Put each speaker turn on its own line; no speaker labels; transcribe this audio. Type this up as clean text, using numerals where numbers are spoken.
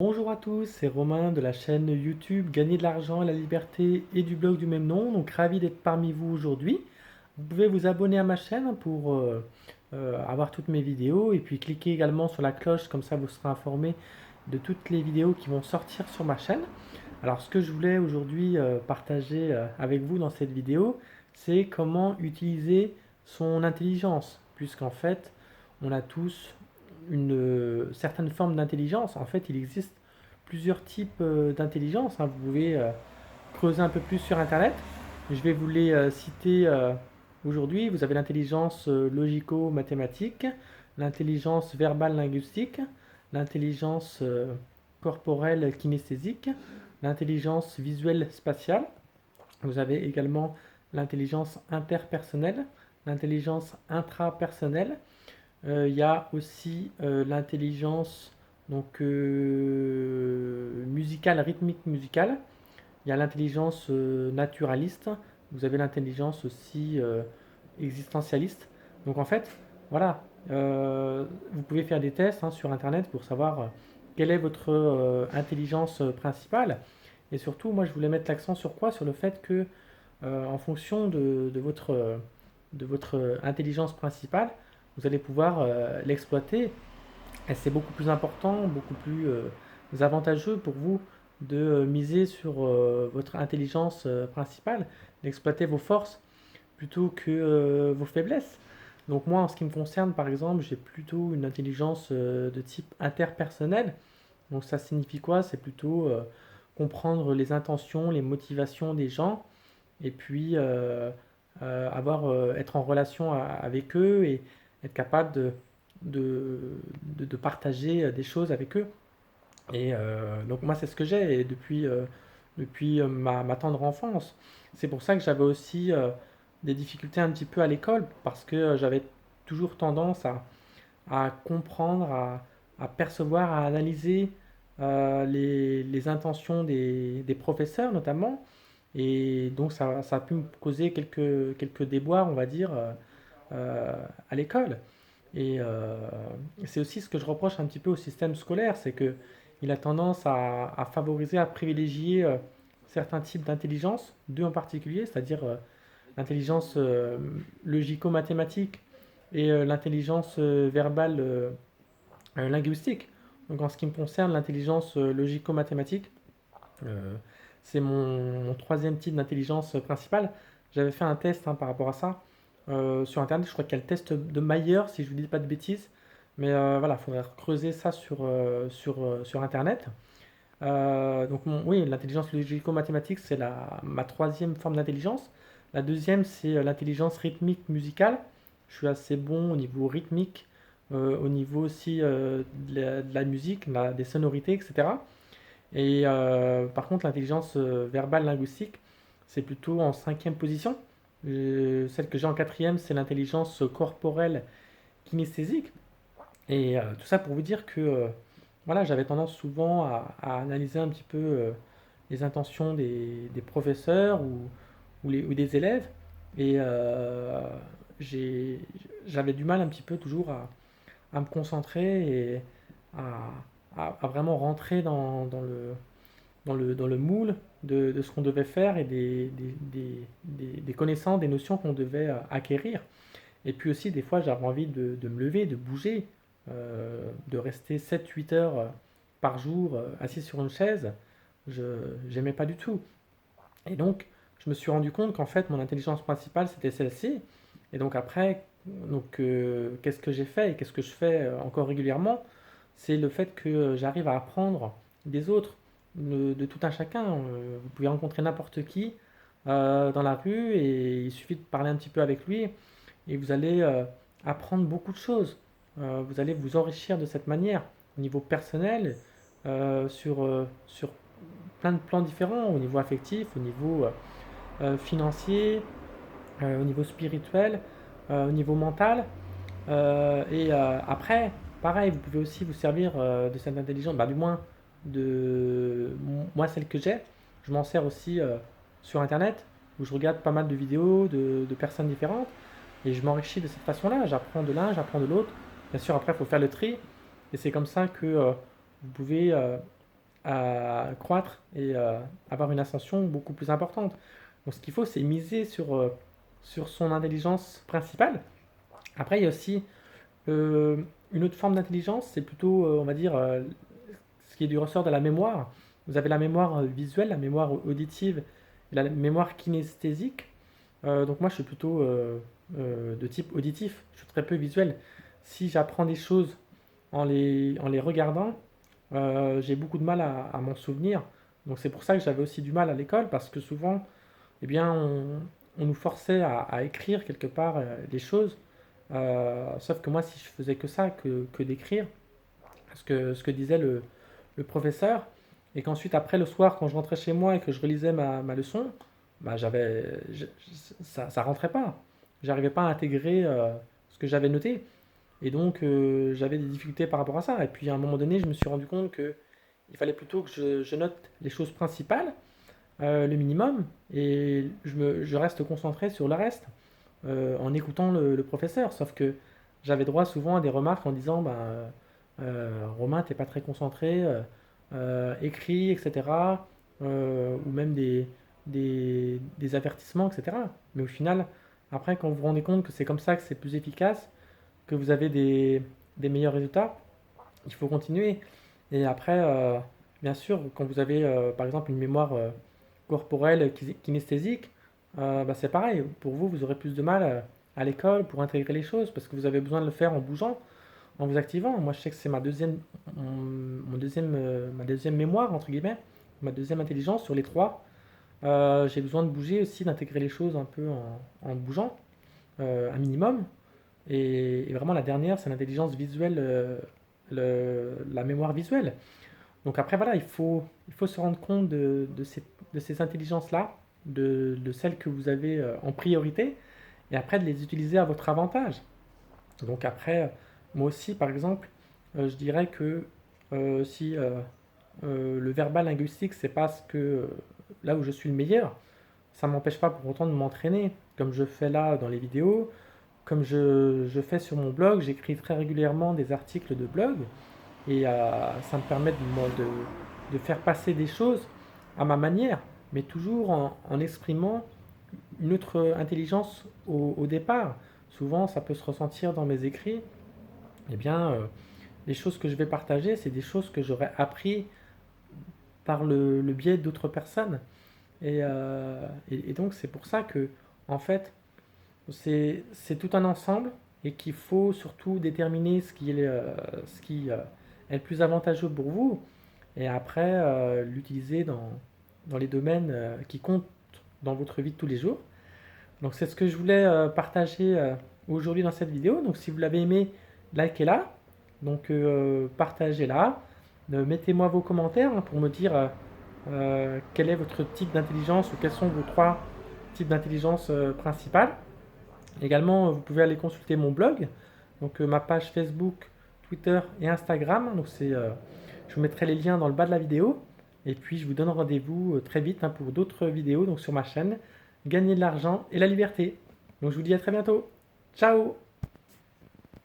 Bonjour à tous, c'est Romain de la chaîne YouTube Gagner de l'argent, la liberté et du blog du même nom. Donc ravi d'être parmi vous aujourd'hui. Vous pouvez vous abonner à ma chaîne pour avoir toutes mes vidéos et puis cliquer également sur la cloche, comme ça vous serez informé de toutes les vidéos qui vont sortir sur ma chaîne. Alors ce que je voulais aujourd'hui partager avec vous dans cette vidéo, c'est comment utiliser son intelligence, puisqu'en fait on a tous une certaine forme d'intelligence. En fait, il existe plusieurs types d'intelligence, hein. Vous pouvez creuser un peu plus sur Internet. Je vais vous les citer aujourd'hui. Vous avez l'intelligence logico-mathématique, l'intelligence verbale linguistique, l'intelligence corporelle kinesthésique, l'intelligence visuelle spatiale. Vous avez également l'intelligence interpersonnelle, l'intelligence intrapersonnelle, il y a aussi l'intelligence musicale, rythmique musicale. Il y a l'intelligence naturaliste. Vous avez l'intelligence aussi existentialiste. Donc en fait, voilà, vous pouvez faire des tests hein, sur Internet pour savoir quelle est votre intelligence principale. Et surtout, moi, je voulais mettre l'accent sur quoi? Sur le fait que, en fonction de votre intelligence principale, vous allez pouvoir l'exploiter. Et c'est beaucoup plus important, beaucoup plus avantageux pour vous de miser sur votre intelligence principale, d'exploiter vos forces plutôt que vos faiblesses. Donc moi, en ce qui me concerne, par exemple, j'ai plutôt une intelligence de type interpersonnel. Donc ça signifie quoi? C'est plutôt comprendre les intentions, les motivations des gens, et puis être en relation avec eux et être capable de, de partager des choses avec eux. Et donc moi c'est ce que j'ai depuis ma tendre enfance. C'est pour ça que j'avais aussi des difficultés un petit peu à l'école parce que j'avais toujours tendance à comprendre, à percevoir, à analyser les intentions des professeurs notamment. Et donc ça a pu me causer quelques déboires, on va dire, à l'école. Et c'est aussi ce que je reproche un petit peu au système scolaire, c'est que il a tendance à favoriser, à privilégier certains types d'intelligence, deux en particulier, c'est-à-dire l'intelligence logico-mathématique et l'intelligence verbale linguistique. Donc en ce qui me concerne, l'intelligence logico-mathématique, euh, c'est mon troisième type d'intelligence principale. J'avais fait un test hein, par rapport à ça sur Internet. Je crois qu'il y a le test de Mayer, si je ne vous dis pas de bêtises. Mais voilà, il faudrait creuser ça sur Internet. Oui, l'intelligence logico-mathématique, c'est ma troisième forme d'intelligence. La deuxième, c'est l'intelligence rythmique musicale. Je suis assez bon au niveau rythmique, au niveau aussi de la musique, des sonorités, etc. Et par contre, l'intelligence verbale linguistique, c'est plutôt en cinquième position. Celle que j'ai en quatrième, c'est l'intelligence corporelle kinesthésique. Et tout ça pour vous dire que voilà, j'avais tendance souvent à analyser un petit peu les intentions des professeurs ou des élèves. Et j'ai- j'avais du mal un petit peu toujours à me concentrer et à, à vraiment rentrer dans le moule de ce qu'on devait faire et des connaissances, des notions qu'on devait acquérir. Et puis aussi, des fois, j'avais envie de me lever, de bouger, de rester 7 8 heures par jour assis sur une chaise. Je n'aimais pas du tout. Et donc, je me suis rendu compte qu'en fait, mon intelligence principale, c'était celle-ci. Et donc après, qu'est-ce que j'ai fait et qu'est-ce que je fais encore régulièrement? C'est le fait que j'arrive à apprendre des autres, de tout un chacun. Vous pouvez rencontrer n'importe qui dans la rue et il suffit de parler un petit peu avec lui et vous allez apprendre beaucoup de choses. Vous allez vous enrichir de cette manière au niveau personnel, sur plein de plans différents, au niveau affectif, au niveau financier, au niveau spirituel, au niveau mental. Après, pareil, vous pouvez aussi vous servir de cette intelligence, bah, du moins de moi celle que j'ai. Je m'en sers aussi sur Internet, où je regarde pas mal de vidéos de personnes différentes, et je m'enrichis de cette façon-là. J'apprends de l'un, j'apprends de l'autre. Bien sûr, après, il faut faire le tri, et c'est comme ça que vous pouvez à croître et avoir une ascension beaucoup plus importante. Donc ce qu'il faut, c'est miser sur son intelligence principale. Après, il y a aussi une autre forme d'intelligence, c'est plutôt, on va dire, ce qui est du ressort de la mémoire. Vous avez la mémoire visuelle, la mémoire auditive et la mémoire kinesthésique. Donc moi, je suis plutôt de type auditif, je suis très peu visuel. Si j'apprends des choses en les regardant, j'ai beaucoup de mal à m'en souvenir. Donc c'est pour ça que j'avais aussi du mal à l'école, parce que souvent, eh bien, on nous forçait à écrire quelque part les choses. Sauf que moi, si je faisais que ça, que d'écrire, ce que disait le professeur, et qu'ensuite, après, le soir, quand je rentrais chez moi et que je relisais ma leçon, bah, ça rentrait pas. J'arrivais pas à intégrer ce que j'avais noté. Et donc, j'avais des difficultés par rapport à ça. Et puis, à un moment donné, je me suis rendu compte que il fallait plutôt que je note les choses principales, le minimum, et je reste concentré sur le reste, en écoutant le professeur. Sauf que j'avais droit souvent à des remarques en disant, bah, Romain, t'es pas très concentré, écrit, etc. Ou même des avertissements, etc. Mais au final, après, quand vous vous rendez compte que c'est comme ça que c'est plus efficace, que vous avez des meilleurs résultats, il faut continuer. Et après, bien sûr, quand vous avez par exemple une mémoire corporelle kinesthésique, bah, c'est pareil. Pour vous, vous aurez plus de mal à l'école pour intégrer les choses parce que vous avez besoin de le faire en bougeant, en vous activant. Moi, je sais que c'est ma deuxième mémoire, entre guillemets, ma deuxième intelligence sur les trois. J'ai besoin de bouger aussi, d'intégrer les choses un peu en bougeant, un minimum. Et vraiment, la dernière, c'est l'intelligence visuelle, la mémoire visuelle. Donc après, voilà, il faut se rendre compte de ces intelligences-là, de celles que vous avez en priorité, et après de les utiliser à votre avantage. Donc après, moi aussi, par exemple, je dirais que si le verbal linguistique, c'est pas là où je suis le meilleur, ça m'empêche pas pour autant de m'entraîner, comme je fais là dans les vidéos, comme je fais sur mon blog. J'écris très régulièrement des articles de blog, et ça me permet de faire passer des choses à ma manière, mais toujours en exprimant une autre intelligence au départ. Souvent, ça peut se ressentir dans mes écrits. Eh bien, les choses que je vais partager, c'est des choses que j'aurais appris par le biais d'autres personnes. Et donc, c'est pour ça que, en fait, c'est tout un ensemble, et qu'il faut surtout déterminer ce qui est le plus avantageux pour vous, et après l'utiliser dans les domaines qui comptent dans votre vie de tous les jours. Donc c'est ce que je voulais partager aujourd'hui dans cette vidéo. Donc si vous l'avez aimé, likez-la, donc partagez-la. Mettez-moi vos commentaires pour me dire quel est votre type d'intelligence, ou quels sont vos trois types d'intelligence principales. Également, vous pouvez aller consulter mon blog, donc ma page Facebook, Twitter et Instagram. Donc je vous mettrai les liens dans le bas de la vidéo. Et puis je vous donne rendez-vous très vite pour d'autres vidéos donc sur ma chaîne Gagner de l'argent et la liberté. Donc je vous dis à très bientôt. Ciao!